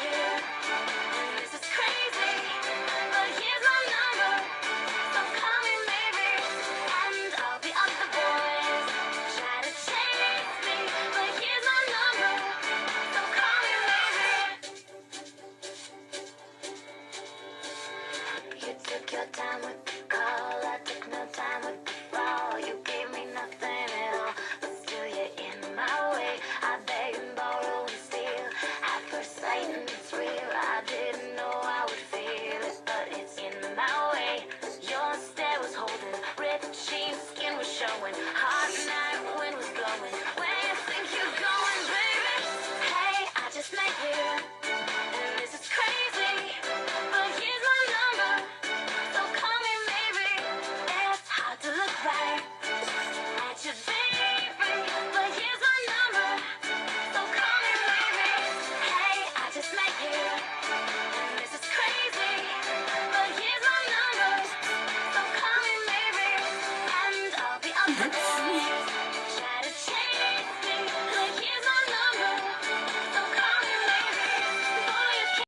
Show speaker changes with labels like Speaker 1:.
Speaker 1: here. And this is crazy, but here's my number. So call me maybe, and all the other boys try to chase me, but here's my number. So call me maybe. You took your time with the call, I took no time with the fall. You gave me nothing at all, but still you're in my way. I beg and borrow and steal at first sight, and it's real. I didn't know I would feel it, but it's in my way. Your stare was holding, ripped jeans, skin was showing. Hot night, wind was blowing. Where you think you're going, baby? Hey, I just met you, and this is crazy, but here's my number. So call me maybe. It's hard to look right at you, baby, but here's my number. So call me maybe. Hey, I just met you.